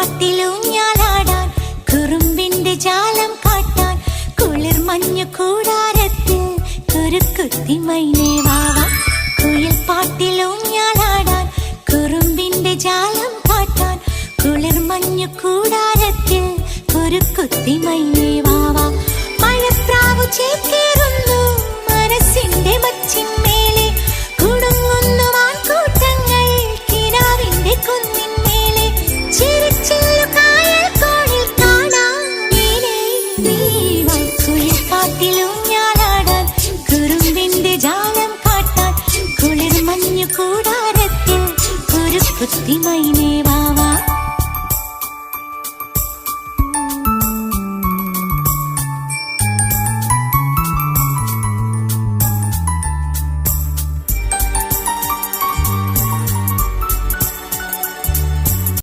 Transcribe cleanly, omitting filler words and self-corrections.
പാട്ടിലൂഞ്ഞാലാടാൻ കുറുമ്പിന്റെ ജാലം കാട്ടാൻ കുളിർ മഞ്ഞു കൂടാരത്തിൽ കുരുക്കുത്തി മൈനേ വാവാ. കുയിൽ പാട്ടിലൂഞ്ഞാലാടാൻ കുറുമ്പിന്റെ ജാലം കാട്ടാൻ കുളിർ മഞ്ഞു കൂടാരത്തിൽ കുരുക്കുത്തി മൈനേ വാവാ. മഴപ്രാവു ചേക്കേറുന്നു മനസ്സിന്റെ മച്ചിന്മേലെ കുടുങ്ങുന്നു മാൻകൂട്ടങ്ങൾ കിനാവിന്റെ കുന്നിന്മേലെ ചിരിച്ചില്ലു കായൽ കോണിൽ കാണാം നീലേ നീവാ. കുയിൽ പാട്ടിലൂഞ്ഞാലാടാൻ കുറുമ്പിന്റെ ജാലം കാട്ടാൻ കുളിർ മഞ്ഞു കൂടാരത്തിൽ കുരുക്കുത്തി മൈനേ